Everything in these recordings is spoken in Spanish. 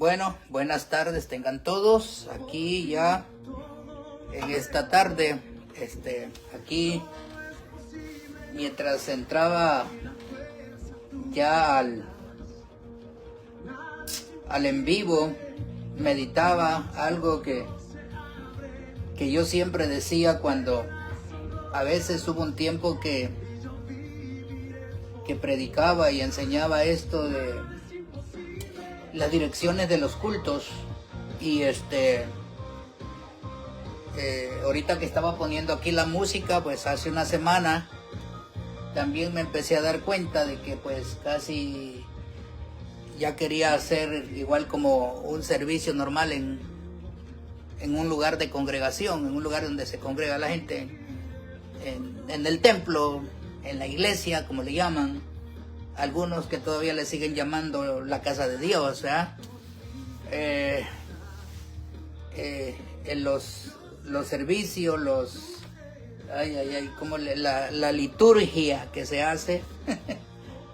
Bueno, buenas tardes tengan todos. Aquí ya en esta tarde, aquí mientras entraba ya al en vivo, meditaba algo que yo siempre decía cuando a veces hubo un tiempo que predicaba y enseñaba esto de las direcciones de los cultos. Y ahorita que estaba poniendo aquí la música, pues hace una semana también me empecé a dar cuenta de que pues casi ya quería hacer igual como un servicio normal en un lugar de congregación, en un lugar donde se congrega la gente, en el templo, en la iglesia, como le llaman, algunos que todavía le siguen llamando la casa de Dios, ¿verdad? En los servicios, como la liturgia que se hace.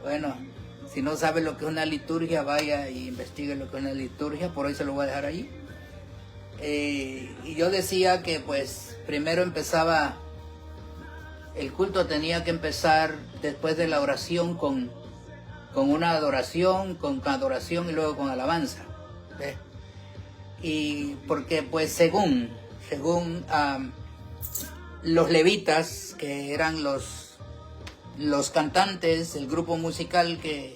Bueno, si no sabe lo que es una liturgia, vaya e investigue lo que es una liturgia, por hoy se lo voy a dejar ahí. Y yo decía que pues primero empezaba, el culto tenía que empezar después de la oración con una adoración, con adoración y luego con alabanza, ¿ves? Y porque pues según los levitas, que eran los cantantes, el grupo musical que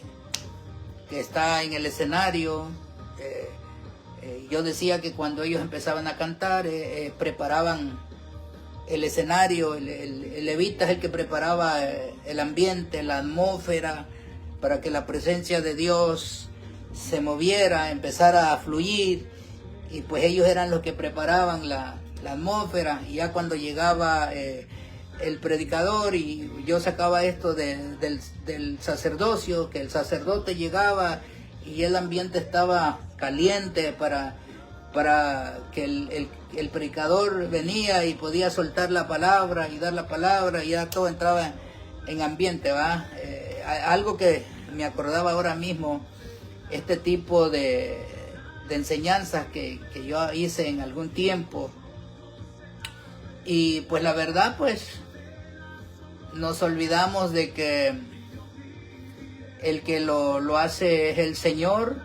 está en el escenario, yo decía que cuando ellos empezaban a cantar, preparaban el escenario, el levita es el que preparaba el ambiente, la atmósfera, para que la presencia de Dios se moviera, empezara a fluir, y pues ellos eran los que preparaban la atmósfera. Y ya cuando llegaba el predicador, y yo sacaba esto del sacerdocio, que el sacerdote llegaba y el ambiente estaba caliente para que el predicador venía y podía soltar la palabra y dar la palabra, y ya todo entraba en ambiente, ¿va? Algo que me acordaba ahora mismo, este tipo de enseñanzas que yo hice en algún tiempo. Y pues la verdad, pues nos olvidamos de que el que lo hace es el Señor,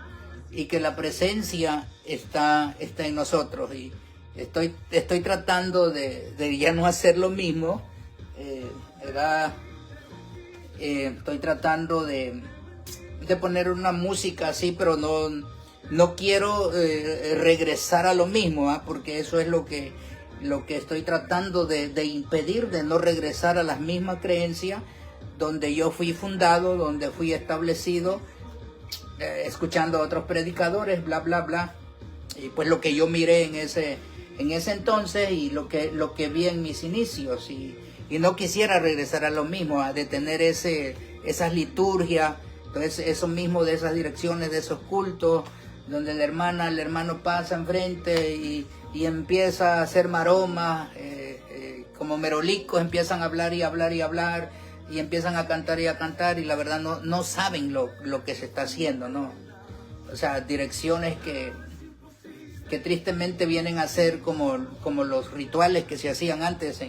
y que la presencia está en nosotros. Y estoy tratando de ya no hacer lo mismo, ¿verdad? Estoy tratando de poner una música así, pero no quiero regresar a lo mismo, ¿eh? Porque eso es lo que estoy tratando de impedir, de no regresar a las mismas creencias donde yo fui fundado, donde fui establecido, escuchando a otros predicadores, bla, bla, bla. Y pues lo que yo miré en ese entonces, y lo que vi en mis inicios, y no quisiera regresar a lo mismo, de tener esas liturgias, entonces eso mismo, de esas direcciones, de esos cultos, donde el hermano pasa enfrente y empieza a hacer maromas, como merolicos, empiezan a hablar y hablar y hablar, y empiezan a cantar y a cantar, y la verdad no saben lo que se está haciendo, ¿no? O sea, direcciones que tristemente vienen a ser como los rituales que se hacían antes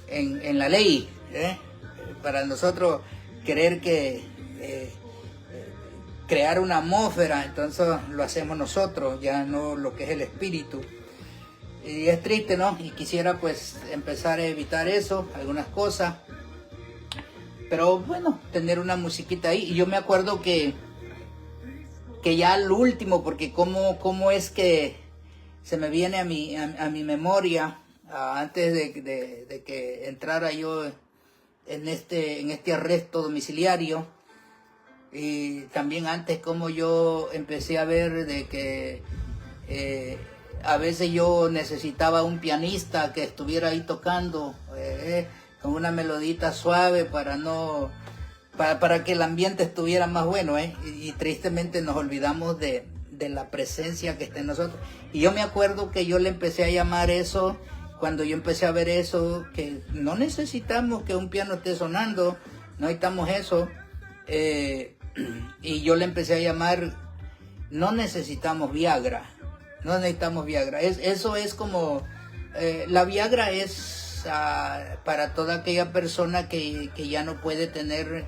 en la ley, ¿eh? Para nosotros querer crear una atmósfera, entonces lo hacemos nosotros, ya no lo que es el espíritu. Y es triste, ¿no? Y quisiera pues empezar a evitar eso, algunas cosas, pero bueno, tener una musiquita ahí. Y yo me acuerdo que ya al último, porque cómo es que se me viene a mi memoria, antes de que entrara yo en este arresto domiciliario, y también antes como yo empecé a ver de que a veces yo necesitaba un pianista que estuviera ahí tocando con una melodita suave para que el ambiente estuviera más bueno, y tristemente nos olvidamos de la presencia que está en nosotros. Y yo me acuerdo que yo le empecé a llamar eso, cuando yo empecé a ver eso, que no necesitamos que un piano esté sonando, no necesitamos eso, y yo le empecé a llamar no necesitamos Viagra, no necesitamos Viagra. Eso es como, la Viagra es para toda aquella persona que ya no puede tener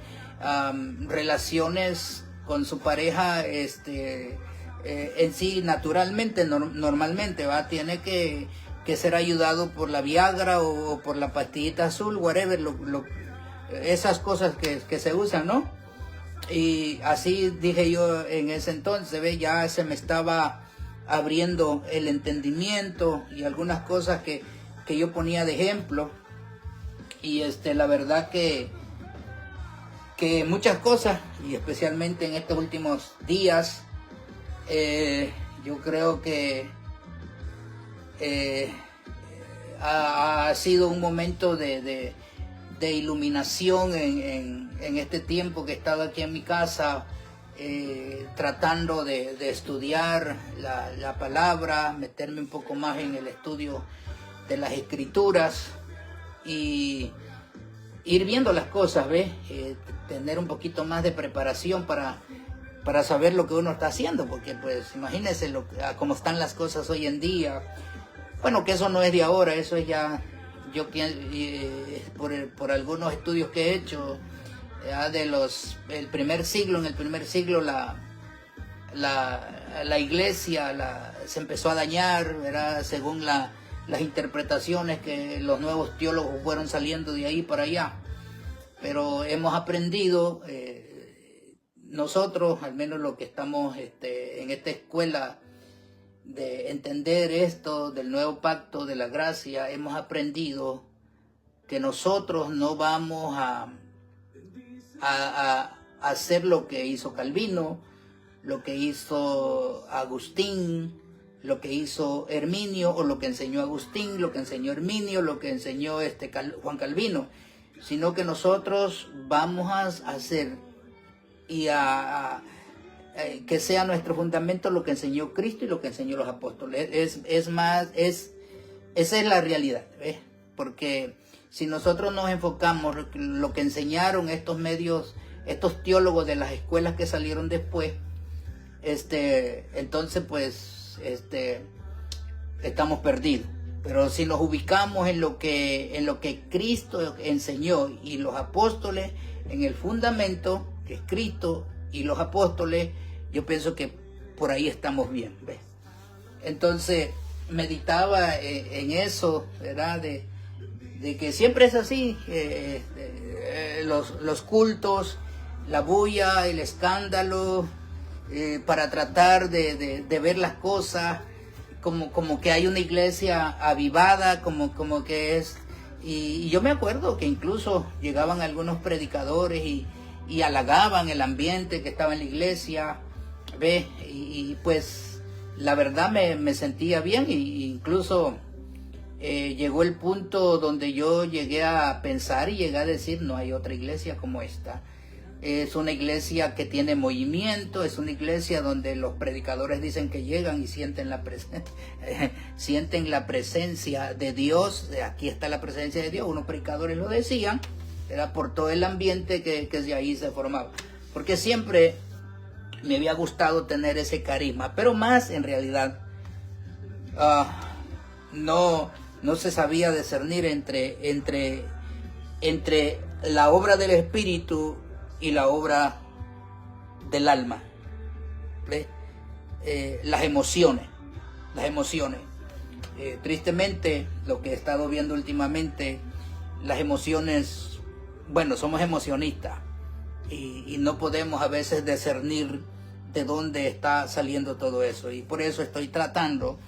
relaciones con su pareja en sí naturalmente, normalmente, ¿va? Tiene que ser ayudado por la Viagra o por la pastillita azul, whatever, esas cosas que se usan, ¿no? Y así dije yo en ese entonces, ¿ve? Ya se me estaba abriendo el entendimiento y algunas cosas que yo ponía de ejemplo. Y la verdad que muchas cosas, y especialmente en estos últimos días, yo creo que ha sido un momento de iluminación en este tiempo que he estado aquí en mi casa, tratando de estudiar la palabra, meterme un poco más en el estudio de las escrituras y ir viendo las cosas, ¿ves? Tener un poquito más de preparación para saber lo que uno está haciendo, porque pues imagínense cómo están las cosas hoy en día. Bueno, que eso no es de ahora, eso es ya, yo por algunos estudios que he hecho, ya en el primer siglo la iglesia se empezó a dañar, ¿verdad? Según las interpretaciones que los nuevos teólogos fueron saliendo de ahí para allá. Pero hemos aprendido, nosotros, al menos los que estamos en esta escuela de entender esto del nuevo pacto de la gracia, hemos aprendido que nosotros no vamos a hacer lo que hizo Calvino, lo que hizo Agustín, lo que hizo Herminio, o lo que enseñó Agustín, lo que enseñó Herminio, lo que enseñó Juan Calvino, sino que nosotros vamos a hacer y que sea nuestro fundamento lo que enseñó Cristo y lo que enseñó los apóstoles. Esa es la realidad, ¿ves? Porque si nosotros nos enfocamos en lo que enseñaron estos teólogos de las escuelas que salieron después, entonces pues estamos perdidos. Pero si nos ubicamos en lo que Cristo enseñó y los apóstoles, en el fundamento que es Cristo y los apóstoles, yo pienso que por ahí estamos bien, ¿ves? Entonces meditaba en eso, ¿verdad? De que siempre es así, los cultos, la bulla, el escándalo, para tratar de ver las cosas como que hay una iglesia avivada, como que es. Y yo me acuerdo que incluso llegaban algunos predicadores y halagaban el ambiente que estaba en la iglesia, ¿ves? Y pues la verdad me sentía bien, y incluso llegó el punto donde yo llegué a pensar y llegué a decir, no hay otra iglesia como esta. Es una iglesia que tiene movimiento, es una iglesia donde los predicadores dicen que llegan y sienten la presencia de Dios. Aquí está la presencia de Dios. Unos predicadores lo decían, era por todo el ambiente que de ahí se formaba. Porque siempre me había gustado tener ese carisma, pero más en realidad no se sabía discernir entre la obra del Espíritu y la obra del alma, ¿ves? Las emociones. Tristemente, lo que he estado viendo últimamente, las emociones, bueno, somos emocionistas y no podemos a veces discernir de dónde está saliendo todo eso, y por eso estoy tratando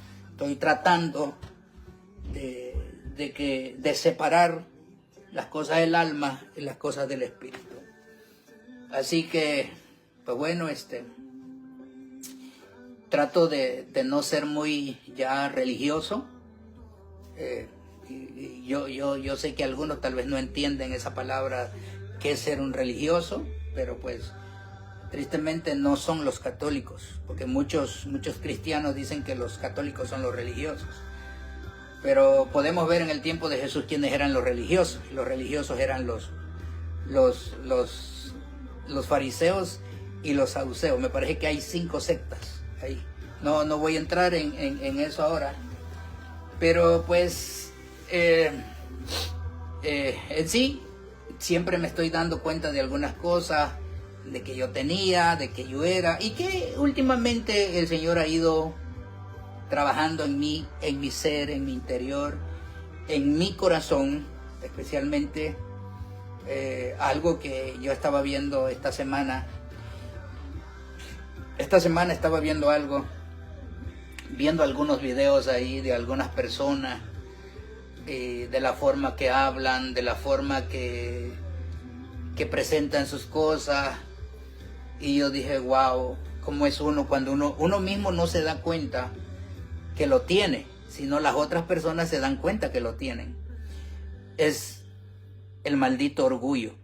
de separar las cosas del alma y las cosas del espíritu. Así que, pues bueno, trato de no ser muy ya religioso. Yo sé que algunos tal vez no entienden esa palabra, que es ser un religioso, pero pues tristemente no son los católicos, porque muchos cristianos dicen que los católicos son los religiosos. Pero podemos ver en el tiempo de Jesús quiénes eran los religiosos. Los religiosos eran los fariseos y los saduceos. Me parece que hay 5 sectas ahí. No voy a entrar en eso ahora. Pero pues, en sí, siempre me estoy dando cuenta de algunas cosas de que yo tenía, de que yo era, y que últimamente el Señor ha ido trabajando en mí, en mi ser, en mi interior, en mi corazón, especialmente algo que yo estaba viendo esta semana. Esta semana estaba viendo algo, viendo algunos videos ahí de algunas personas, de la forma que hablan, de la forma que presentan sus cosas, y yo dije, wow, cómo es uno cuando uno mismo no se da cuenta que lo tiene, sino las otras personas se dan cuenta que lo tienen. Es el maldito orgullo.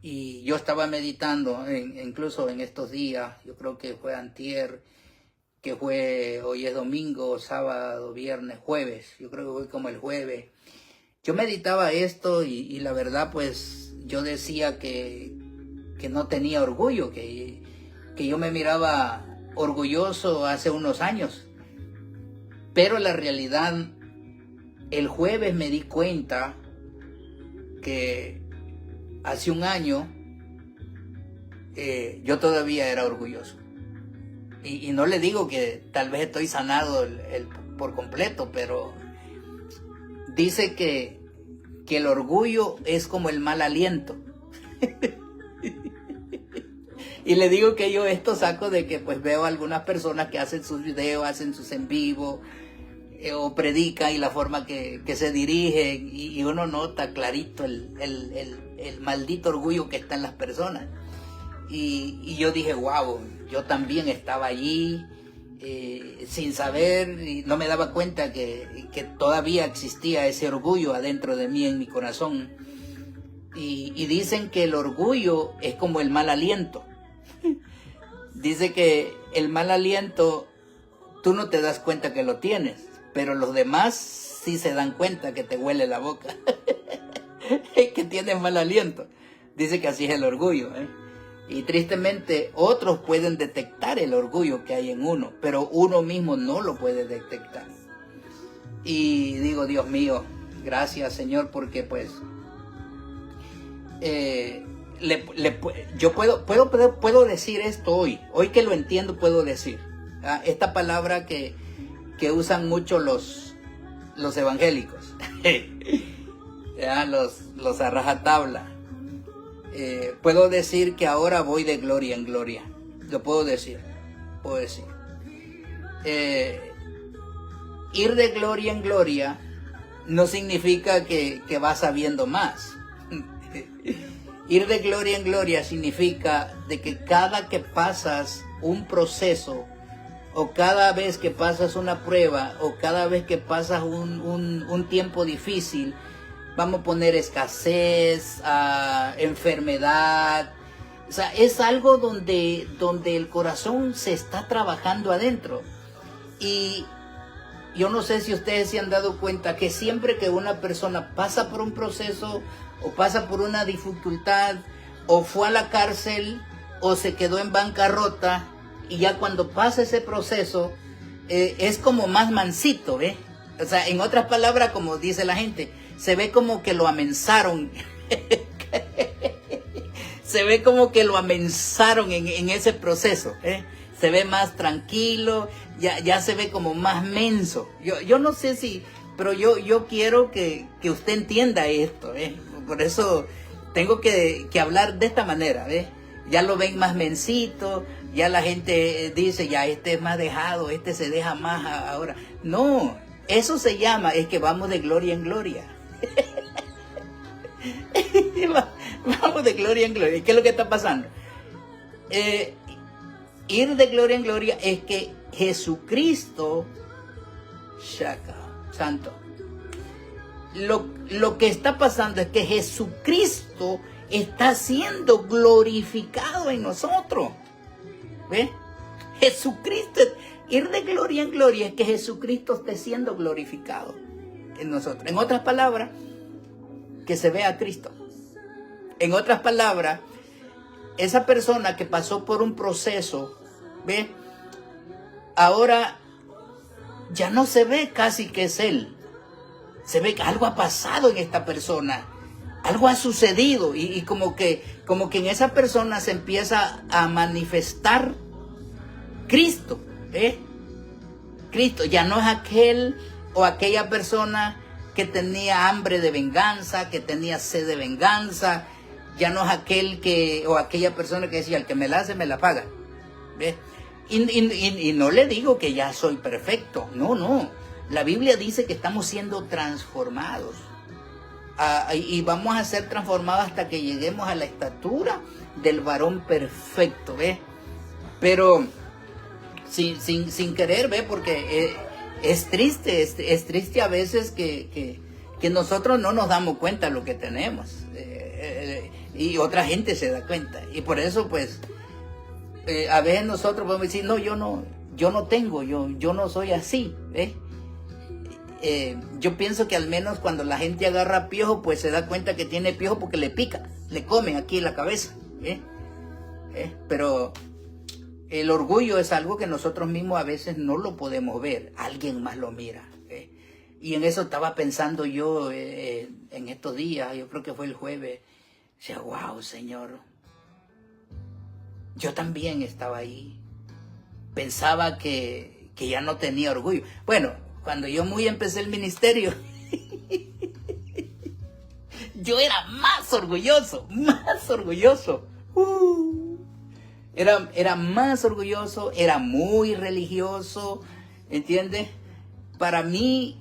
Y yo estaba meditando, incluso en estos días, yo creo que fue antier, que fue, hoy es domingo, sábado, viernes, jueves, yo creo que fue como el jueves. Yo meditaba esto y la verdad pues yo decía que no tenía orgullo, que yo me miraba orgulloso hace unos años. Pero la realidad, el jueves me di cuenta que hace un año yo todavía era orgulloso. Y no le digo que tal vez estoy sanado por completo, pero dice que el orgullo es como el mal aliento. Y le digo que yo esto saco de que pues veo a algunas personas que hacen sus videos, hacen sus en vivo, o predican, y la forma que se dirigen, y uno nota clarito el maldito orgullo que está en las personas. Y yo dije, wow, yo también estaba allí, sin saber, y no me daba cuenta que todavía existía ese orgullo adentro de mí, en mi corazón. Y dicen que el orgullo es como el mal aliento. Dice que el mal aliento, tú no te das cuenta que lo tienes, pero los demás sí se dan cuenta que te huele la boca, que tienes mal aliento. Dice que así es el orgullo, ¿eh? Y tristemente otros pueden detectar el orgullo que hay en uno, pero uno mismo no lo puede detectar. Y digo, Dios mío, gracias Señor, porque pues yo puedo decir esto hoy que lo entiendo, puedo decir esta palabra que usan mucho los evangélicos, ¿ya? los a rajatabla. Puedo decir que ahora voy de gloria en gloria. Lo puedo decir. Ir de gloria en gloria no significa que vas sabiendo más. Ir de gloria en gloria significa de que cada que pasas un proceso, o cada vez que pasas una prueba, o cada vez que pasas un tiempo difícil, vamos a poner escasez, enfermedad, o sea, es algo donde el corazón se está trabajando adentro. Y yo no sé si ustedes se han dado cuenta que siempre que una persona pasa por un proceso, o pasa por una dificultad, o fue a la cárcel, o se quedó en bancarrota, y ya cuando pasa ese proceso, es como más mansito, ¿eh? O sea, en otras palabras, como dice la gente, se ve como que lo amenazaron. Se ve como que lo amenazaron en ese proceso, ¿eh? Se ve más tranquilo, ya se ve como más menso. Yo no sé si, pero yo quiero que usted entienda esto, ¿eh? Por eso tengo que hablar de esta manera, ¿eh? Ya lo ven más mensito, ya la gente dice, ya este es más dejado, este se deja más ahora. No, eso se llama, es que vamos de gloria en gloria. Vamos de gloria en gloria. ¿Qué es lo que está pasando? Ir de gloria en gloria es que Jesucristo, Shaka, Santo, lo que está pasando es que Jesucristo está siendo glorificado en nosotros. ¿Ve? Jesucristo, ir de gloria en gloria es que Jesucristo esté siendo glorificado en nosotros. En otras palabras, que se vea a Cristo. En otras palabras, esa persona que pasó por un proceso, ¿ve? ahora ya no se ve casi que es él. Se ve que algo ha pasado en esta persona. Algo ha sucedido y como que en esa persona se empieza a manifestar Cristo. Cristo ya no es aquel o aquella persona que tenía hambre de venganza, que tenía sed de venganza. Ya no es aquel o aquella persona que decía, el que me la hace, me la paga. ¿Ves? Y no le digo que ya soy perfecto. No. La Biblia dice que estamos siendo transformados. Y vamos a ser transformados hasta que lleguemos a la estatura del varón perfecto. ¿Ves? Pero sin querer, ¿ves? Porque es triste a veces que nosotros no nos damos cuenta de lo que tenemos. Y otra gente se da cuenta. Y por eso, pues, a veces nosotros podemos decir, no, yo no tengo, yo no soy así. ¿Ves? Yo pienso que al menos cuando la gente agarra piojo, pues se da cuenta que tiene piojo porque le pica, le come aquí en la cabeza. Pero el orgullo es algo que nosotros mismos a veces no lo podemos ver, alguien más lo mira. Y en eso estaba pensando yo en estos días, yo creo que fue el jueves. Decía, wow, Señor, yo también estaba ahí. Pensaba que ya no tenía orgullo. Bueno, cuando yo empecé el ministerio, yo era más orgulloso. Era más orgulloso, era muy religioso, ¿entiendes? Para mí,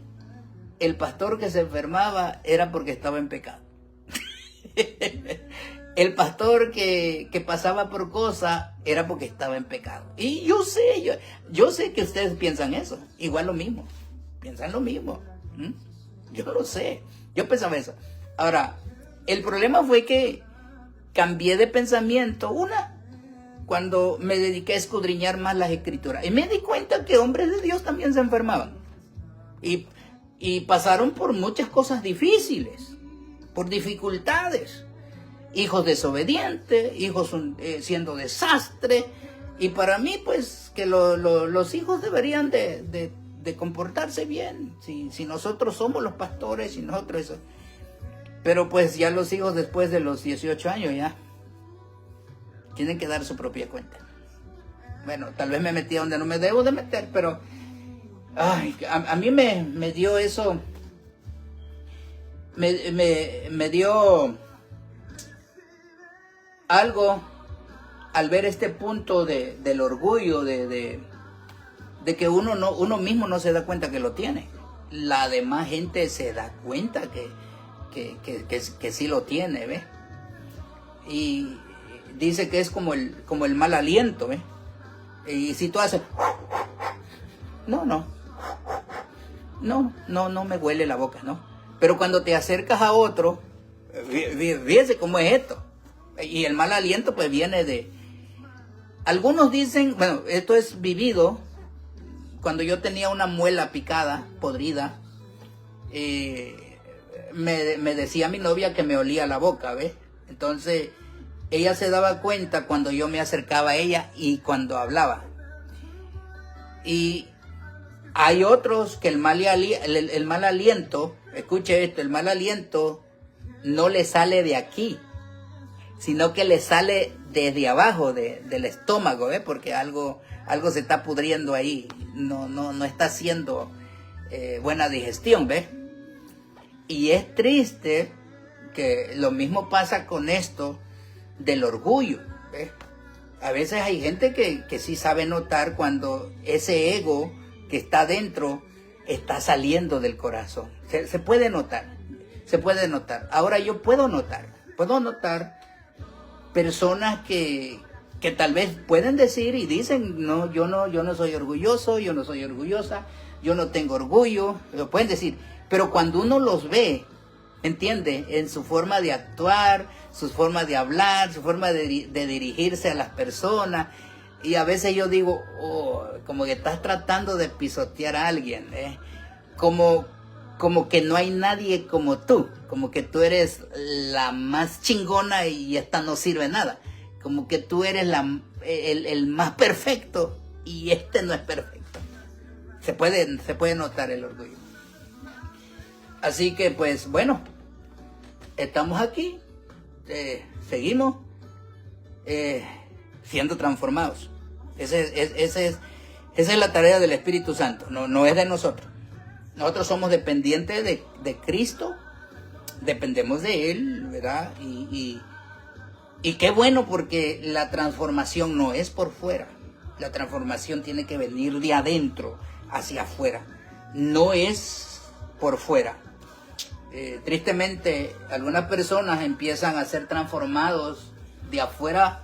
el pastor que se enfermaba era porque estaba en pecado. El pastor que pasaba por cosas era porque estaba en pecado. Y yo sé que ustedes piensan eso, igual lo mismo. Piensan lo mismo. Yo lo sé. Yo pensaba eso. Ahora, el problema fue que cambié de pensamiento. Cuando me dediqué a escudriñar más las escrituras. Y me di cuenta que hombres de Dios también se enfermaban. Y pasaron por muchas cosas difíciles. Por dificultades. Hijos desobedientes. Hijos siendo desastre. Y para mí, pues, que los hijos deberían de comportarse bien, si nosotros somos los pastores, si nosotros eso. Pero pues ya los hijos después de los 18 años ya tienen que dar su propia cuenta. Bueno, tal vez me metí donde no me debo de meter, pero a mí me dio eso, me dio algo al ver este punto del orgullo, de que uno mismo no se da cuenta que lo tiene. La demás gente se da cuenta que sí lo tiene, ¿ves? Y dice que es como el mal aliento, ¿ves? Y si tú haces... No me huele la boca, ¿no? Pero cuando te acercas a otro, fíjese cómo es esto. Y el mal aliento pues viene de... Algunos dicen, bueno, esto es vivido... Cuando yo tenía una muela picada, podrida, me decía mi novia que me olía la boca, ¿ves? Entonces, ella se daba cuenta cuando yo me acercaba a ella y cuando hablaba. Y hay otros que el mal aliento, escuche esto, el mal aliento no le sale de aquí, sino que le sale desde abajo del estómago, ¿ves? Porque algo se está pudriendo ahí, no está haciendo buena digestión, ¿ves? Y es triste que lo mismo pasa con esto del orgullo, ¿ves? A veces hay gente que sí sabe notar cuando ese ego que está dentro está saliendo del corazón. Se puede notar. Ahora yo puedo notar personas que tal vez pueden decir y dicen, no, yo no soy orgulloso, yo no soy orgullosa, yo no tengo orgullo, lo pueden decir, pero cuando uno los ve, ¿entiende? En su forma de actuar, su forma de hablar, su forma de dirigirse a las personas, y a veces yo digo, como que estás tratando de pisotear a alguien, como que no hay nadie como tú, como que tú eres la más chingona y esta no sirve nada. Como que tú eres el más perfecto y este no es perfecto. Se puede notar el orgullo. Así que pues bueno, estamos aquí, seguimos siendo transformados. Esa es la tarea del Espíritu Santo, no es de nosotros. Nosotros somos dependientes de Cristo, dependemos de Él, ¿verdad? Y qué bueno, porque la transformación no es por fuera. La transformación tiene que venir de adentro hacia afuera, no es por fuera. Tristemente, algunas personas empiezan a ser transformados de afuera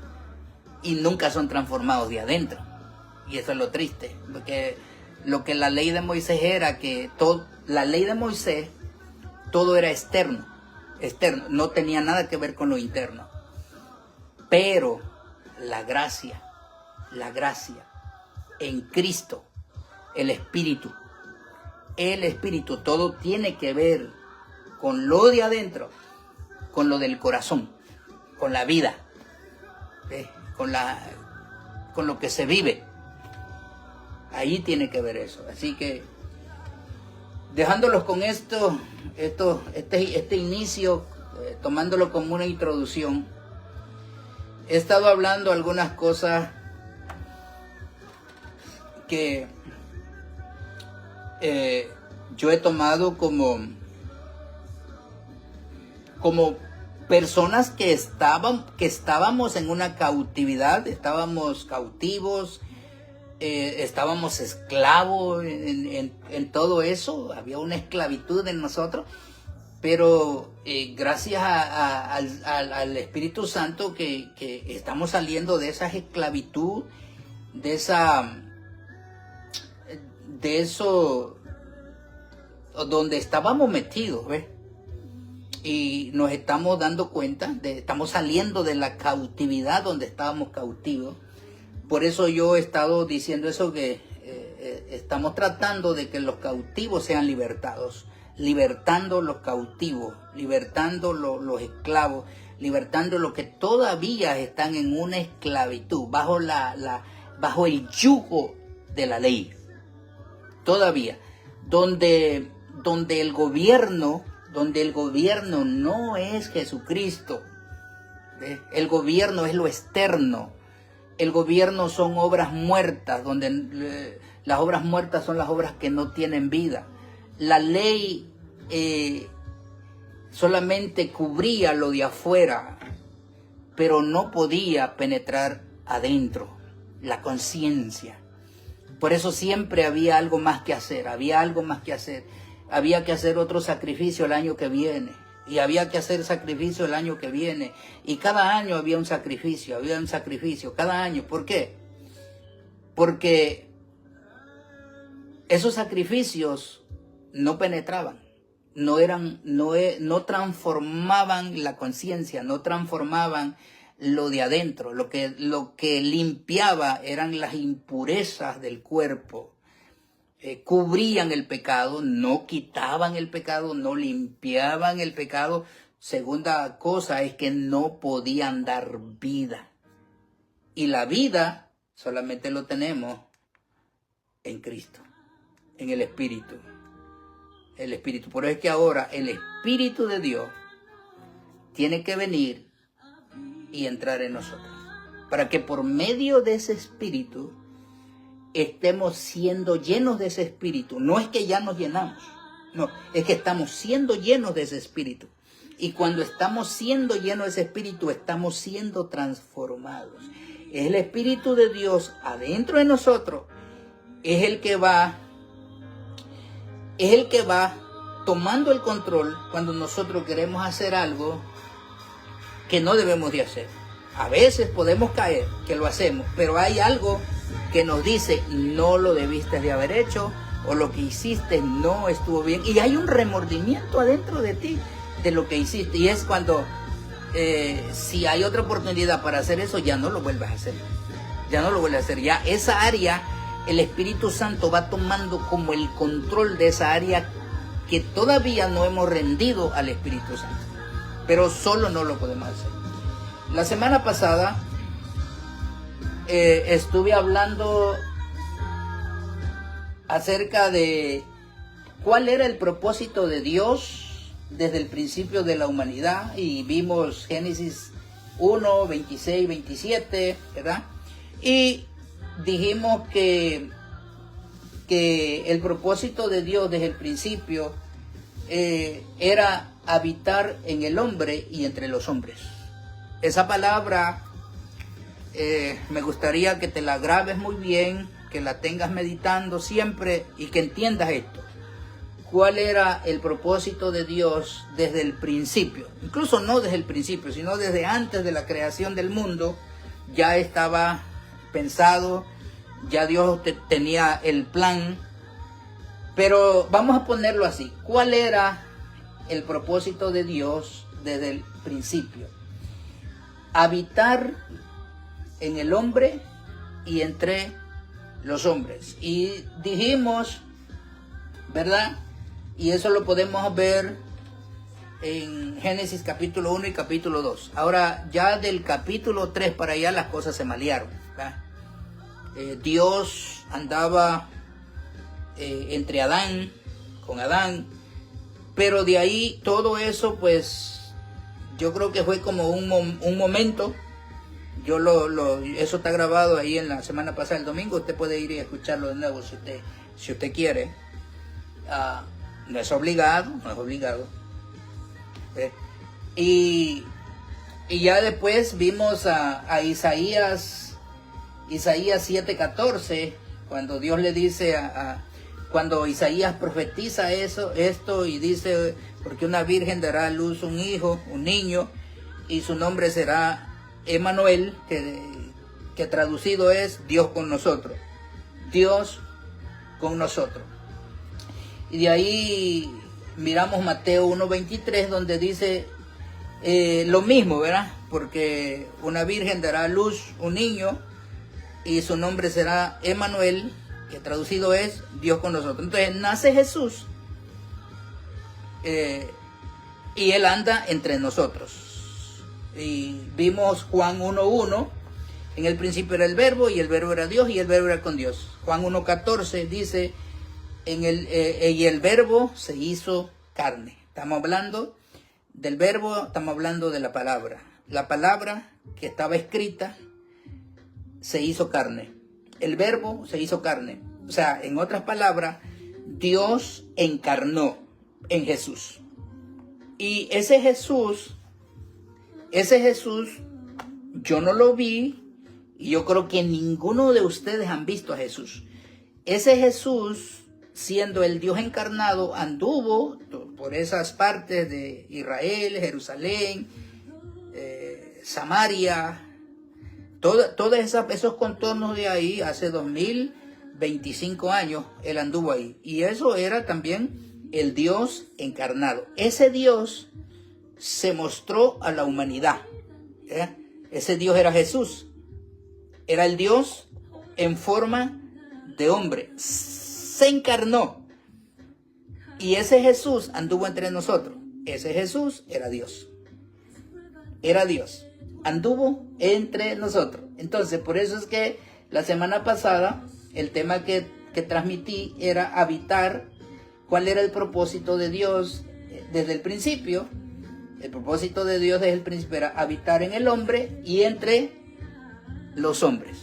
y nunca son transformados de adentro. Y eso es lo triste, porque lo que la ley de Moisés era que la ley de Moisés, todo era externo, no tenía nada que ver con lo interno. Pero la gracia en Cristo, el Espíritu, todo tiene que ver con lo de adentro, con lo del corazón, con la vida, con lo que se vive. Ahí tiene que ver eso. Así que, dejándolos con este inicio, tomándolo como una introducción, he estado hablando algunas cosas que yo he tomado como personas que estábamos en una cautividad, estábamos cautivos, estábamos esclavos en todo eso, había una esclavitud en nosotros, pero gracias al Espíritu Santo que estamos saliendo de esa esclavitud, de eso donde estábamos metidos, ¿ves? Y nos estamos dando cuenta, estamos saliendo de la cautividad donde estábamos cautivos. Por eso yo he estado diciendo eso, que estamos tratando de que los cautivos sean libertados, libertando los cautivos, libertando los esclavos, libertando los que todavía están en una esclavitud, bajo el yugo de la ley. Todavía, donde el gobierno no es Jesucristo. ¿Ves? El gobierno es lo externo. El gobierno son obras muertas, donde las obras muertas son las obras que no tienen vida. La ley solamente cubría lo de afuera, pero no podía penetrar adentro, la conciencia. Por eso siempre había algo más que hacer, Había que hacer otro sacrificio el año que viene. Y había que hacer sacrificio el año que viene. Y cada año había un sacrificio, cada año. ¿Por qué? Porque esos sacrificios no penetraban, no transformaban la conciencia, no transformaban lo de adentro. Lo que limpiaba eran las impurezas del cuerpo. Cubrían el pecado, no quitaban el pecado, no limpiaban el pecado. Segunda cosa es que no podían dar vida. Y la vida solamente lo tenemos en Cristo, en el Espíritu. El Espíritu. Por eso es que ahora el Espíritu de Dios tiene que venir y entrar en nosotros, para que por medio de ese Espíritu estemos siendo llenos de ese Espíritu. No es que ya nos llenamos, no, es que estamos siendo llenos de ese Espíritu. Y cuando estamos siendo llenos de ese Espíritu, estamos siendo transformados. Es el Espíritu de Dios adentro de nosotros, es el que va tomando el control cuando nosotros queremos hacer algo que no debemos de hacer. A veces podemos caer, que lo hacemos, pero hay algo que nos dice, no lo debiste de haber hecho, o lo que hiciste no estuvo bien. Y hay un remordimiento adentro de ti de lo que hiciste. Y es cuando, si hay otra oportunidad para hacer eso, ya no lo vuelves a hacer. Ya esa área, el Espíritu Santo va tomando como el control de esa área que todavía no hemos rendido al Espíritu Santo. Pero solo no lo podemos hacer. La semana pasada estuve hablando acerca de cuál era el propósito de Dios desde el principio de la humanidad, y vimos Génesis 1, 26, 27, ¿verdad? Y dijimos que el propósito de Dios desde el principio era habitar en el hombre y entre los hombres. Esa palabra me gustaría que te la grabes muy bien, que la tengas meditando siempre y que entiendas esto. ¿Cuál era el propósito de Dios desde el principio? Incluso no desde el principio, sino desde antes de la creación del mundo. Ya estaba pensado, ya Dios tenía el plan. Pero vamos a ponerlo así. ¿Cuál era el propósito de Dios desde el principio? Habitar en el hombre y entre los hombres. Y dijimos, ¿verdad? Y eso lo podemos ver en Génesis capítulo 1 y capítulo 2. Ahora, ya del capítulo 3 para allá las cosas se malearon, ¿verdad? Dios andaba entre Adán, con Adán, pero de ahí todo eso, pues, yo creo que fue como un momento. Eso está grabado ahí en la semana pasada, el domingo. Usted puede ir y escucharlo de nuevo si usted quiere. No es obligado, no es obligado. Y ya después vimos a Isaías 7:14, cuando Dios le dice cuando Isaías profetiza esto y dice, porque una virgen dará a luz un hijo, un niño, y su nombre será Emmanuel, que traducido es Dios con nosotros. Dios con nosotros. Y de ahí miramos Mateo 1:23, donde dice lo mismo, ¿verdad? Porque una virgen dará a luz un niño y su nombre será Emmanuel, que traducido es Dios con nosotros. Entonces nace Jesús y Él anda entre nosotros. Y vimos Juan 1:1, en el principio era el verbo, y el verbo era Dios, y el verbo era con Dios. Juan 1:14 dice, y el verbo se hizo carne. Estamos hablando del verbo, estamos hablando de la palabra. La palabra que estaba escrita se hizo carne. El verbo se hizo carne. O sea, en otras palabras, Dios encarnó en Jesús. Y ese Jesús, yo no lo vi, y yo creo que ninguno de ustedes han visto a Jesús. Ese Jesús, siendo el Dios encarnado, anduvo por esas partes de Israel, Jerusalén, Samaria, todos esos contornos de ahí. Hace 2025 años Él anduvo ahí. Y eso era también el Dios encarnado. Ese Dios se mostró a la humanidad. Ese Dios era Jesús. Era el Dios en forma de hombre. Se encarnó. Y ese Jesús anduvo entre nosotros. Ese Jesús era Dios. Era Dios. Anduvo entre nosotros. Entonces, por eso es que la semana pasada el tema que transmití era habitar. ¿Cuál era el propósito de Dios desde el principio? El propósito de Dios desde el principio era habitar en el hombre y entre los hombres.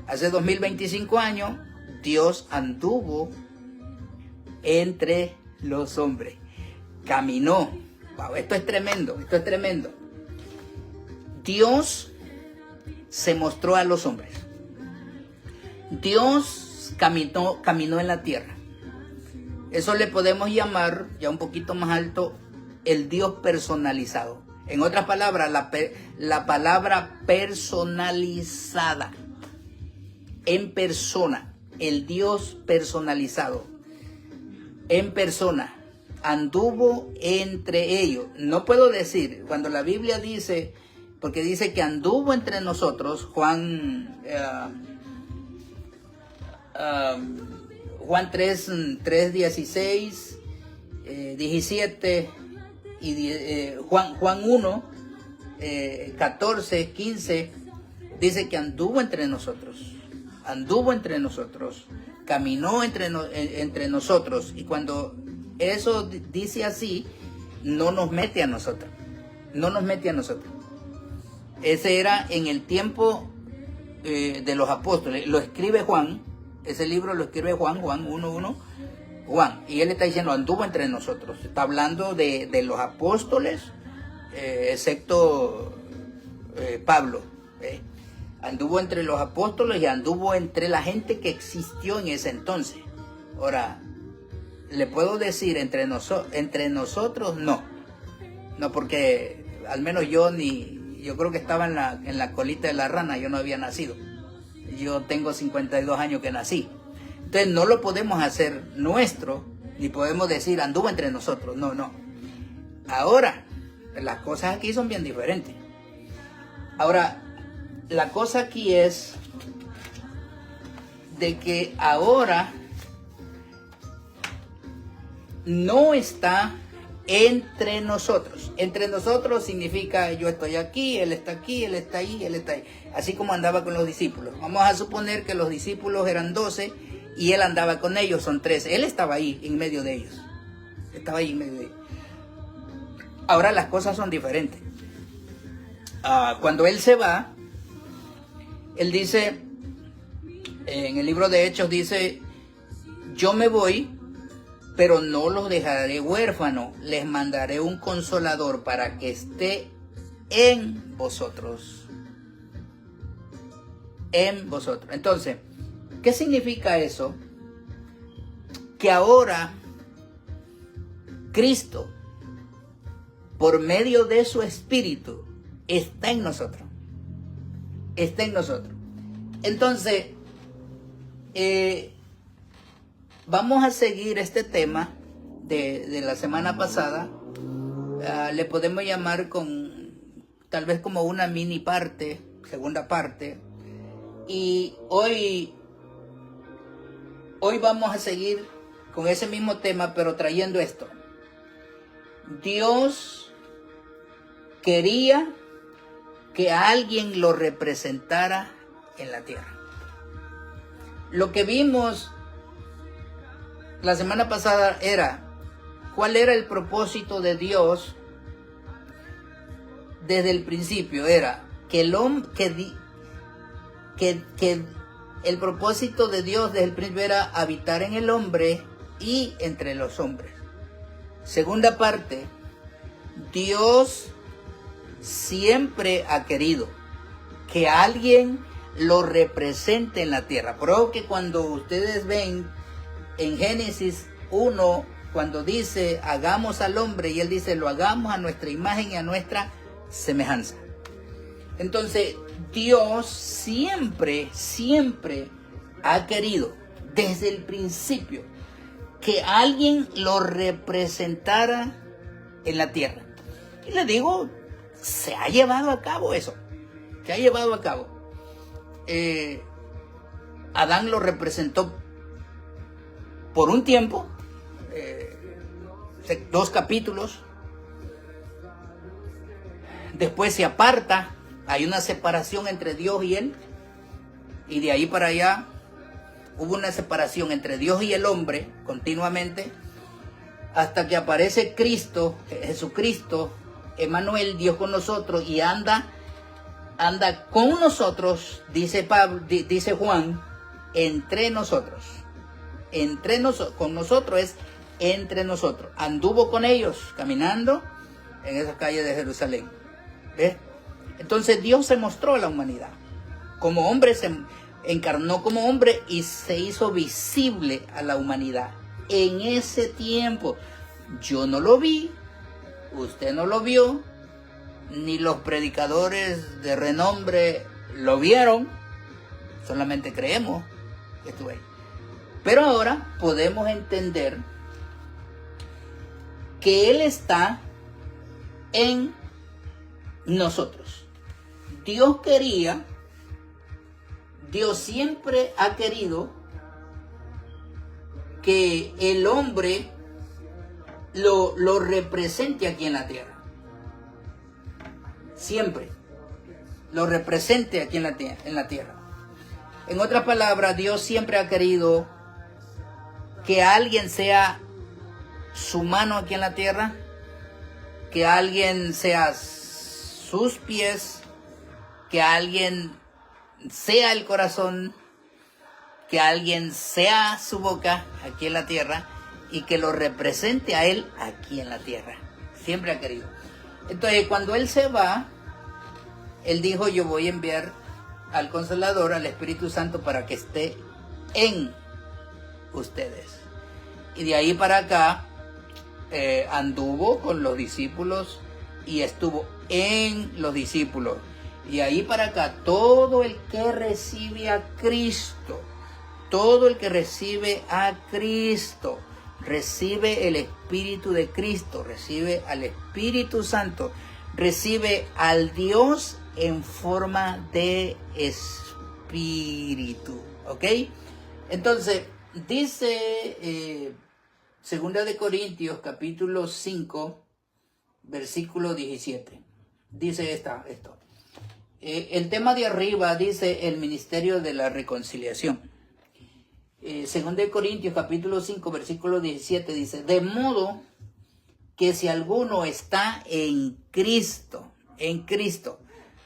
Hace 2025 años Dios anduvo entre los hombres. Caminó. Wow, esto es tremendo, esto es tremendo. Dios se mostró a los hombres. Dios caminó en la tierra. Eso le podemos llamar, ya un poquito más alto, el Dios personalizado. En otras palabras, la palabra personalizada. En persona. El Dios personalizado. En persona. Anduvo entre ellos. No puedo decir, cuando la Biblia dice, porque dice que anduvo entre nosotros, Juan 3:16, 17, y Juan 1, 14, 15, dice que anduvo entre nosotros. Anduvo entre nosotros. caminó entre nosotros. Y cuando eso dice así, no nos mete a nosotros. No nos mete a nosotros. Ese era en el tiempo de los apóstoles. Lo escribe Juan. Ese libro lo escribe Juan 1:1. Juan. Y él está diciendo, anduvo entre nosotros. Está hablando de los apóstoles, excepto Pablo. Anduvo entre los apóstoles y anduvo entre la gente que existió en ese entonces. Ahora, le puedo decir entre nosotros, no. No, porque al menos yo creo que estaba en la colita de la rana, yo no había nacido. Yo tengo 52 años que nací. Entonces no lo podemos hacer nuestro, ni podemos decir anduvo entre nosotros. No, no. Ahora, las cosas aquí son bien diferentes. Ahora, la cosa aquí es de que ahora no está entre nosotros. Entre nosotros significa yo estoy aquí, él está aquí, él está ahí, él está ahí. Así como andaba con los discípulos. Vamos a suponer que los discípulos eran 12 y él andaba con ellos, son 13. Él estaba ahí en medio de ellos. Estaba ahí en medio de ellos. Ahora las cosas son diferentes. Cuando él se va, él dice, en el libro de Hechos dice, yo me voy, pero no los dejaré huérfanos, les mandaré un consolador para que esté en vosotros. En vosotros. Entonces, ¿qué significa eso? Que ahora Cristo, por medio de su Espíritu, está en nosotros. Está en nosotros. Entonces, vamos a seguir este tema de la semana pasada. Le podemos llamar tal vez como una mini parte, segunda parte. Y hoy vamos a seguir con ese mismo tema, pero trayendo esto. Dios quería que alguien lo representara en la tierra. Lo que vimos la semana pasada era cuál era el propósito de Dios desde el principio. Era que el propósito de Dios desde el principio era habitar en el hombre y entre los hombres. Segunda parte, Dios siempre ha querido que alguien lo represente en la tierra. Por eso que cuando ustedes ven en Génesis 1, cuando dice hagamos al hombre, y él dice lo hagamos a nuestra imagen y a nuestra semejanza. Entonces Dios siempre ha querido desde el principio que alguien lo representara en la tierra. Y le digo, se ha llevado a cabo eso. Se ha llevado a cabo. Adán lo representó por un tiempo, 2 capítulos. Después se aparta, hay una separación entre Dios y él, y de ahí para allá hubo una separación entre Dios y el hombre continuamente, hasta que aparece Cristo, Jesucristo, Emmanuel, Dios con nosotros, y anda con nosotros, dice Juan, entre nosotros. Con nosotros es entre nosotros. Anduvo con ellos caminando en esas calles de Jerusalén. ¿Ves? Entonces Dios se mostró a la humanidad. Como hombre se encarnó como hombre y se hizo visible a la humanidad. En ese tiempo yo no lo vi, usted no lo vio, ni los predicadores de renombre lo vieron, solamente creemos que estuvo ahí. Pero ahora podemos entender que Él está en nosotros. Dios siempre ha querido que el hombre lo represente aquí en la tierra. Siempre lo represente aquí en la tierra. En otras palabras, Dios siempre ha querido que alguien sea su mano aquí en la tierra, que alguien sea sus pies, que alguien sea el corazón, que alguien sea su boca aquí en la tierra y que lo represente a él aquí en la tierra. Siempre ha querido. Entonces, cuando él se va, él dijo: yo voy a enviar al Consolador, al Espíritu Santo, para que esté en ustedes. Y de ahí para acá anduvo con los discípulos y estuvo en los discípulos. Y ahí para acá, todo el que recibe a Cristo, todo el que recibe a Cristo, recibe el Espíritu de Cristo, recibe al Espíritu Santo, recibe al Dios en forma de Espíritu. ¿Ok? Entonces, dice 2 de Corintios capítulo 5, versículo 17. Dice esto. El tema de arriba dice el ministerio de la reconciliación. 2 de Corintios capítulo 5, versículo 17 dice: de modo que si alguno está en Cristo,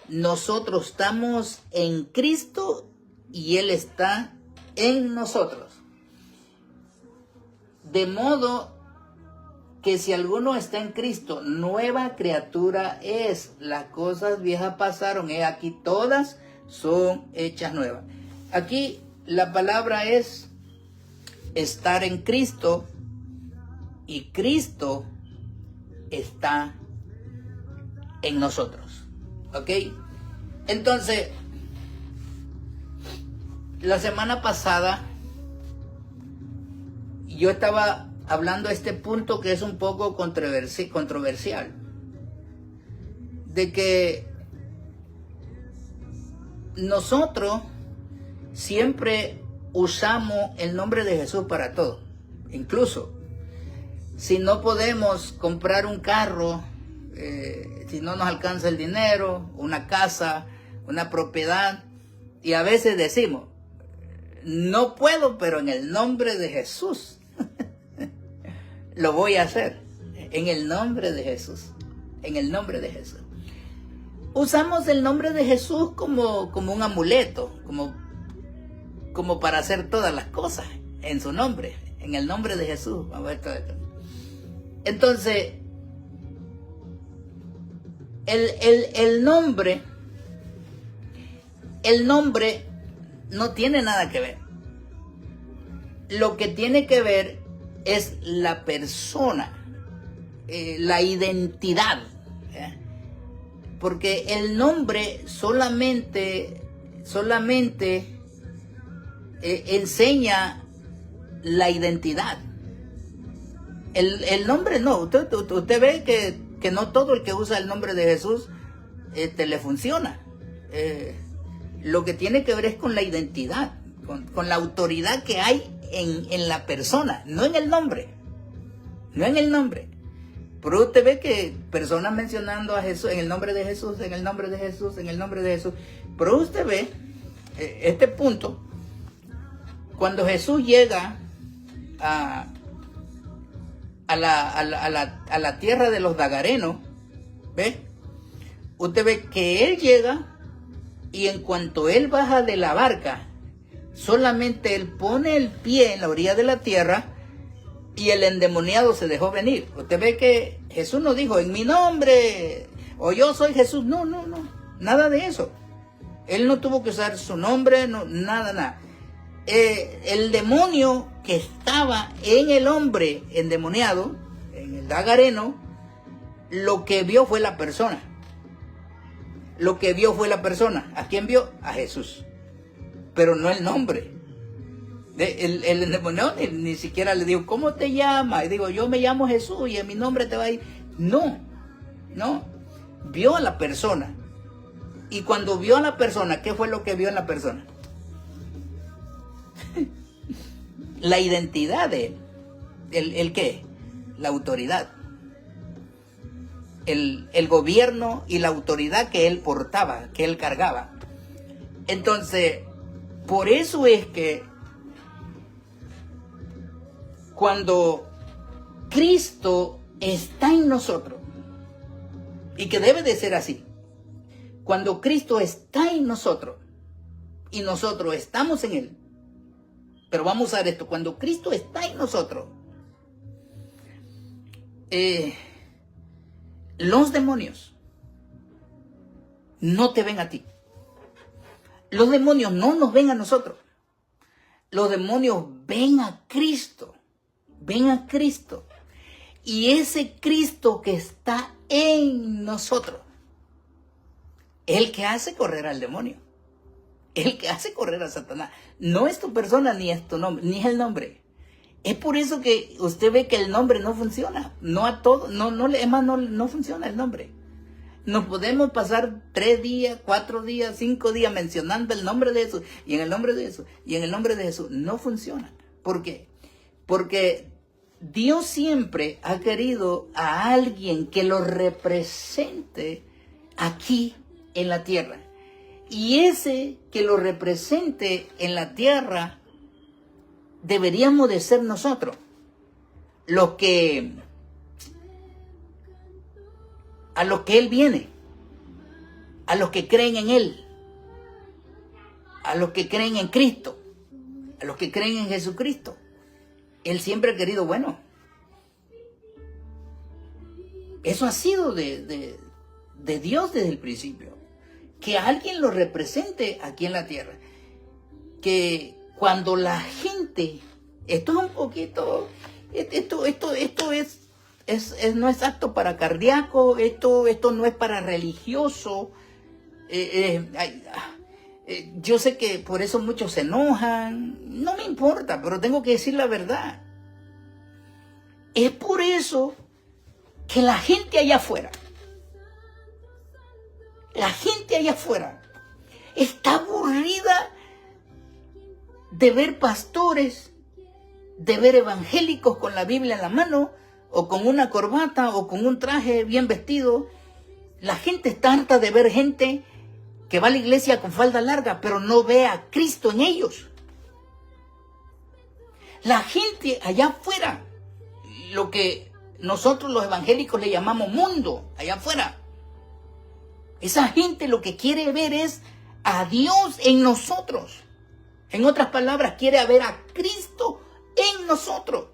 nosotros estamos en Cristo y Él está en nosotros. De modo que si alguno está en Cristo, nueva criatura es. Las cosas viejas pasaron, y aquí todas son hechas nuevas. Aquí la palabra es estar en Cristo y Cristo está en nosotros. ¿Ok? Entonces, la semana pasada yo estaba hablando de este punto que es un poco controversial, de que nosotros siempre usamos el nombre de Jesús para todo. Incluso si no podemos comprar un carro, si no nos alcanza el dinero, una casa, una propiedad, y a veces decimos: no puedo, pero en el nombre de Jesús lo voy a hacer. En el nombre de Jesús. En el nombre de Jesús. Usamos el nombre de Jesús como un amuleto, como para hacer todas las cosas en su nombre, en el nombre de Jesús. Vamos a ver todo esto. Entonces, el nombre no tiene nada que ver. Lo que tiene que ver es la persona, la identidad. Porque el nombre solamente enseña la identidad. El nombre no. Usted ve que no todo el que usa el nombre de Jesús le funciona. Lo que tiene que ver es con la identidad, con la autoridad que hay en la persona, no en el nombre. No en el nombre. Pero usted ve que personas mencionando a Jesús, en el nombre de Jesús, en el nombre de Jesús, en el nombre de Jesús. Pero usted ve este punto, cuando Jesús llega a la tierra de los Dagarenos, ¿ve? Usted ve que él llega y en cuanto él baja de la barca, solamente él pone el pie en la orilla de la tierra y el endemoniado se dejó venir. Usted ve que Jesús no dijo: en mi nombre, o yo soy Jesús. No, nada de eso. Él no tuvo que usar su nombre, no, nada. El demonio que estaba en el hombre endemoniado, en el Dagareno, lo que vio fue la persona. ¿A quién vio? A Jesús. Pero no el nombre. El endemoniado ni siquiera le dijo: ¿cómo te llamas? Y digo: yo me llamo Jesús y en mi nombre te va a ir. No. Vio a la persona. Y cuando vio a la persona, ¿qué fue lo que vio en la persona? La identidad de él. ¿El qué? La autoridad. El gobierno y la autoridad que él portaba, que él cargaba. Entonces, por eso es que cuando Cristo está en nosotros, y que debe de ser así, cuando Cristo está en nosotros y nosotros estamos en Él, pero vamos a ver esto, cuando Cristo está en nosotros, los demonios no te ven a ti. Los demonios no nos ven a nosotros. Los demonios ven a Cristo. Ven a Cristo. Y ese Cristo que está en nosotros es el que hace correr al demonio. Es el que hace correr a Satanás. No es tu persona ni es tu nombre, ni es el nombre. Es por eso que usted ve que el nombre no funciona. No a todo, no funciona el nombre. Nos podemos pasar 3 días, 4 días, 5 días mencionando el nombre de Jesús, y en el nombre de Jesús, y en el nombre de Jesús. No funciona. ¿Por qué? Porque Dios siempre ha querido a alguien que lo represente aquí en la tierra. Y ese que lo represente en la tierra deberíamos de ser nosotros. A los que Él viene, a los que creen en Él, a los que creen en Cristo, a los que creen en Jesucristo. Él siempre ha querido bueno. Eso ha sido de Dios desde el principio. Que alguien lo represente aquí en la tierra. Que cuando la gente, esto es un poquito, esto no es apto para cardíaco, esto no es para religioso. Yo sé que por eso muchos se enojan, no me importa, pero tengo que decir la verdad. Es por eso que la gente allá afuera está aburrida de ver pastores, de ver evangélicos con la Biblia en la mano, o con una corbata, o con un traje bien vestido. La gente está harta de ver gente que va a la iglesia con falda larga, pero no ve a Cristo en ellos. La gente allá afuera, lo que nosotros los evangélicos le llamamos mundo, allá afuera, esa gente lo que quiere ver es a Dios en nosotros. En otras palabras, quiere ver a Cristo en nosotros.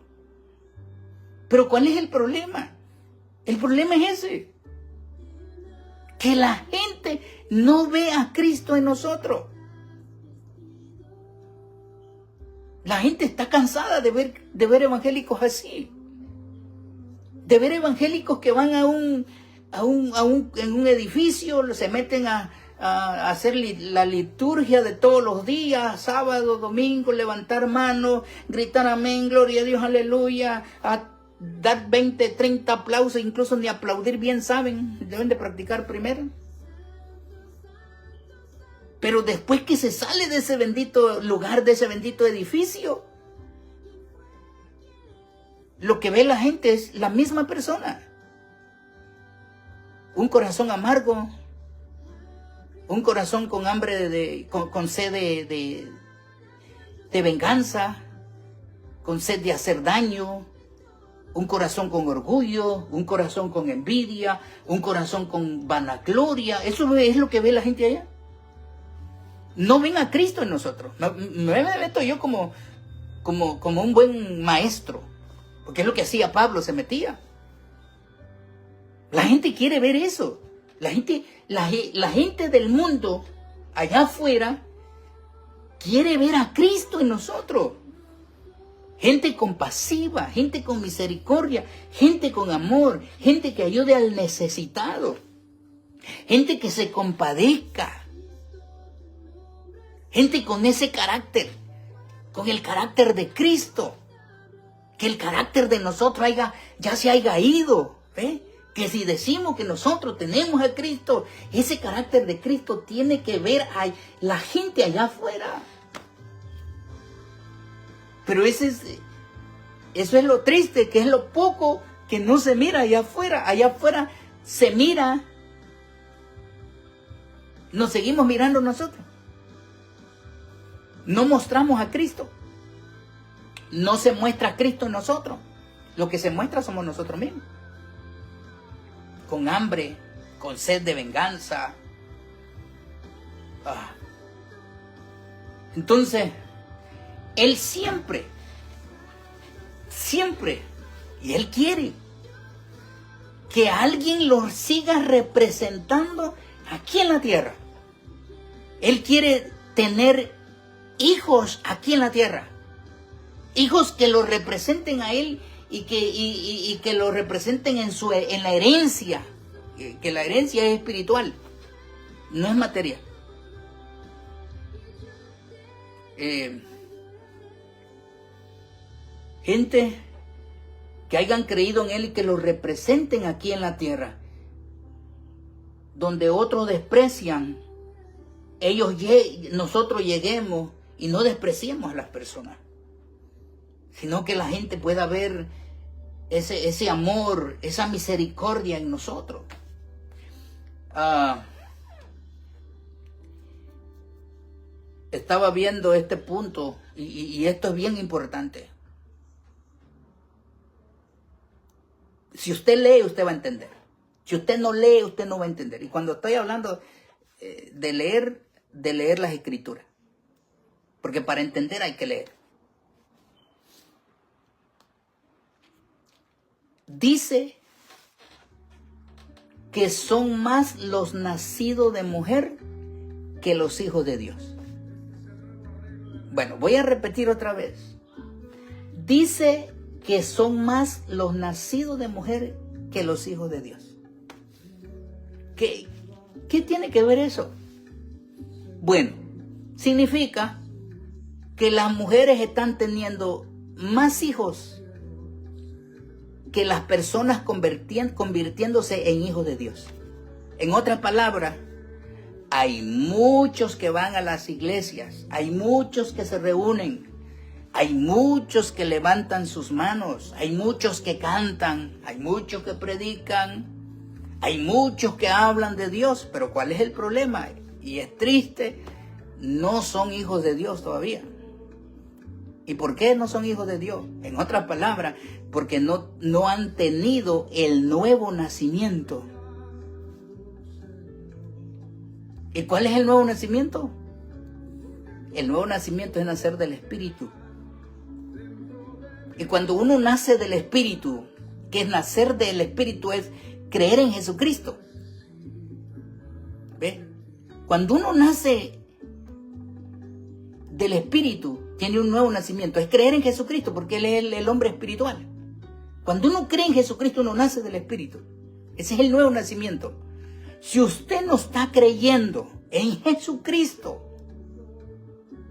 Pero ¿cuál es el problema? El problema es ese. Que la gente no ve a Cristo en nosotros. La gente está cansada de ver evangélicos así. De ver evangélicos que van en un edificio, se meten a hacer la liturgia de todos los días, sábado, domingo, levantar manos, gritar amén, gloria a Dios, aleluya, a dar 20, 30 aplausos, incluso ni aplaudir bien saben, deben de practicar primero. Pero después que se sale de ese bendito lugar, de ese bendito edificio, lo que ve la gente es la misma persona. Un corazón amargo, un corazón con hambre, con sed de venganza, con sed de hacer daño, un corazón con orgullo, un corazón con envidia, un corazón con vanagloria. Eso es lo que ve la gente allá. No ven a Cristo en nosotros. Me meto yo como un buen maestro, porque es lo que hacía Pablo, se metía. La gente quiere ver eso. La gente del mundo allá afuera quiere ver a Cristo en nosotros. Gente compasiva, gente con misericordia, gente con amor, gente que ayude al necesitado, gente que se compadezca, gente con ese carácter, con el carácter de Cristo, que el carácter de nosotros ya se haya ido, ¿eh? Que si decimos que nosotros tenemos a Cristo, ese carácter de Cristo tiene que ver a la gente allá afuera. Pero eso es lo triste, que es lo poco que no se mira allá afuera. Allá afuera se mira, nos seguimos mirando nosotros. No mostramos a Cristo. no se muestra Cristo en nosotros. Lo que se muestra somos nosotros mismos. Con hambre, con sed de venganza. Entonces, Él siempre, y Él quiere que alguien lo siga representando aquí en la tierra. Él quiere tener hijos aquí en la tierra. Hijos que lo representen a Él y que lo representen en la herencia. Que la herencia es espiritual, no es material. Gente que hayan creído en Él y que lo representen aquí en la tierra. Donde otros desprecian, nosotros lleguemos y no despreciemos a las personas. Sino que la gente pueda ver ese amor, esa misericordia en nosotros. Estaba viendo este punto y esto es bien importante. Si usted lee, usted va a entender. Si usted no lee, usted no va a entender. Y cuando estoy hablando de leer las escrituras. Porque para entender hay que leer. Dice que son más los nacidos de mujer que los hijos de Dios. Bueno, voy a repetir otra vez. Dice que son más los nacidos de mujer que los hijos de Dios. ¿Qué tiene que ver eso? Bueno, significa que las mujeres están teniendo más hijos que las personas convirtiéndose en hijos de Dios. En otras palabras, hay muchos que van a las iglesias, hay muchos que se reúnen, hay muchos que levantan sus manos, hay muchos que cantan, hay muchos que predican, hay muchos que hablan de Dios, pero ¿cuál es el problema? Y es triste, no son hijos de Dios todavía. ¿Y por qué no son hijos de Dios? En otras palabras, porque no han tenido el nuevo nacimiento. ¿Y cuál es el nuevo nacimiento? El nuevo nacimiento es nacer del Espíritu. Y cuando uno nace del Espíritu, que es nacer del Espíritu, es creer en Jesucristo. ¿Ve? Cuando uno nace del Espíritu, tiene un nuevo nacimiento. Es creer en Jesucristo, porque Él es el hombre espiritual. Cuando uno cree en Jesucristo, uno nace del Espíritu. Ese es el nuevo nacimiento. Si usted no está creyendo en Jesucristo,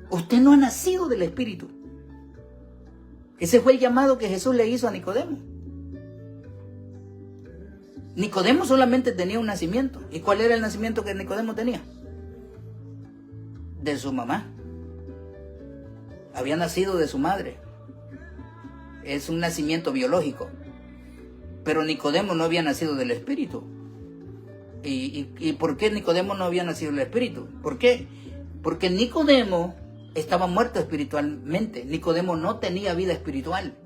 usted no ha nacido del Espíritu. Ese fue el llamado que Jesús le hizo a Nicodemo. Nicodemo solamente tenía un nacimiento. ¿Y cuál era el nacimiento que Nicodemo tenía? De su mamá. Había nacido de su madre. Es un nacimiento biológico. Pero Nicodemo no había nacido del Espíritu. ¿Y por qué Nicodemo no había nacido del Espíritu? ¿Por qué? Porque Nicodemo estaba muerto espiritualmente. Nicodemo no tenía vida espiritual.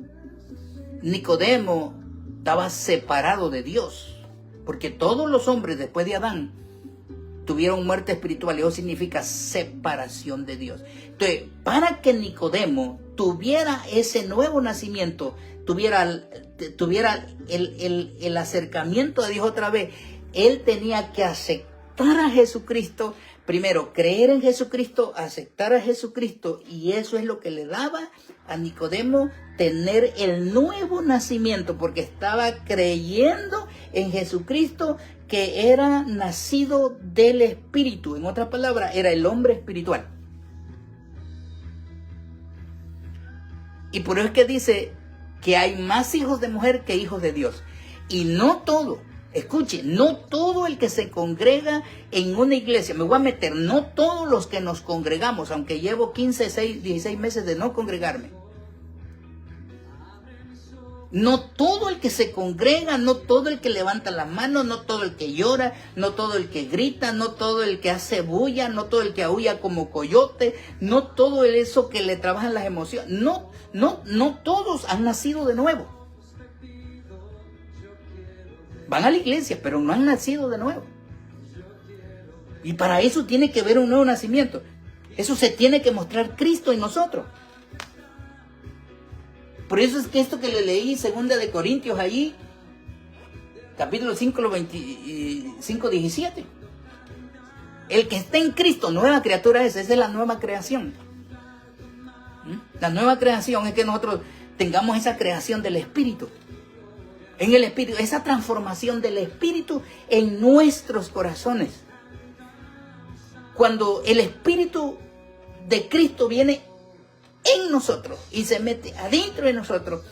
Nicodemo estaba separado de Dios. Porque todos los hombres después de Adán tuvieron muerte espiritual, y eso significa separación de Dios. Entonces, para que Nicodemo tuviera ese nuevo nacimiento, tuviera el acercamiento a Dios otra vez, él tenía que aceptar a Jesucristo, primero creer en Jesucristo, aceptar a Jesucristo, y eso es lo que le daba a Nicodemo tener el nuevo nacimiento, porque estaba creyendo en Jesucristo, que era nacido del Espíritu. En otras palabras, era el hombre espiritual. Y por eso es que dice que hay más hijos de mujer que hijos de Dios. Y no todo, escuche, no todo el que se congrega en una iglesia, me voy a meter, no todos los que nos congregamos, aunque llevo 15, 16 meses de no congregarme. No todo el que se congrega, no todo el que levanta la mano, no todo el que llora, no todo el que grita, no todo el que hace bulla, no todo el que aúlla como coyote, no todo eso que le trabajan las emociones. No todos han nacido de nuevo. Van a la iglesia, pero no han nacido de nuevo. Y para eso tiene que haber un nuevo nacimiento. Eso se tiene que mostrar Cristo en nosotros. Por eso es que esto que le leí, 2 de Corintios allí, capítulo 5, 17. El que está en Cristo, nueva criatura es, esa es la nueva creación. La nueva creación es que nosotros tengamos esa creación del Espíritu. En el Espíritu, esa transformación del Espíritu en nuestros corazones. Cuando el Espíritu de Cristo viene en nosotros y se mete adentro de nosotros,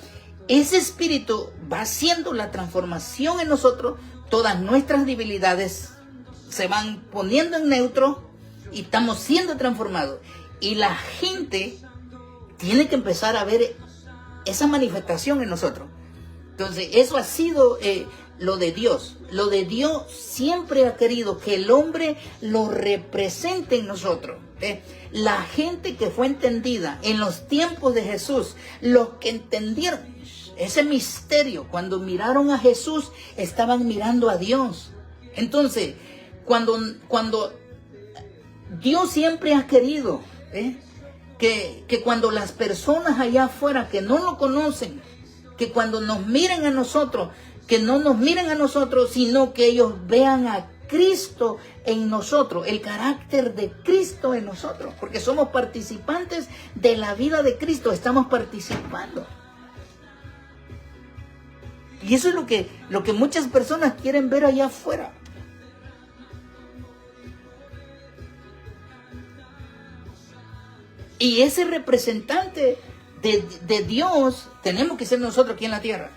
ese Espíritu va haciendo la transformación en nosotros. Todas nuestras debilidades se van poniendo en neutro y estamos siendo transformados. Y la gente tiene que empezar a ver esa manifestación en nosotros. Entonces, eso ha sido lo de Dios. Lo de Dios siempre ha querido que el hombre lo represente en nosotros. La gente que fue entendida en los tiempos de Jesús, los que entendieron ese misterio, cuando miraron a Jesús, estaban mirando a Dios. Entonces, cuando Dios siempre ha querido que cuando las personas allá afuera que no lo conocen, que cuando nos miren a nosotros, que no nos miren a nosotros, sino que ellos vean a Cristo en nosotros, el carácter de Cristo en nosotros, porque somos participantes de la vida de Cristo, estamos participando. Y eso es lo que muchas personas quieren ver allá afuera. Y ese representante de Dios tenemos que ser nosotros aquí en la tierra.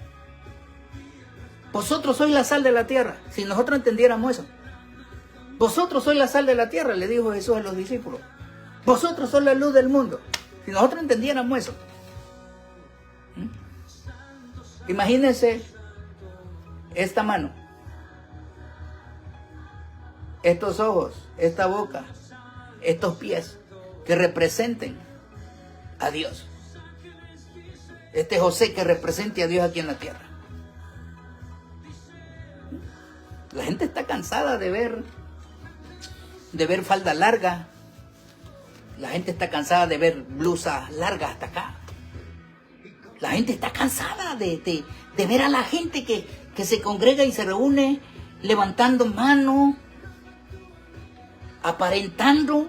Vosotros sois la sal de la tierra. Si nosotros entendiéramos eso. Vosotros sois la sal de la tierra, le dijo Jesús a los discípulos. Vosotros sois la luz del mundo. Si nosotros entendiéramos eso. Imagínense esta mano, estos ojos, esta boca, estos pies que representen a Dios. Este José que represente a Dios aquí en la tierra. La gente está cansada de ver falda larga. La gente está cansada de ver blusas largas hasta acá. La gente está cansada de ver a la gente que se congrega y se reúne levantando mano, aparentando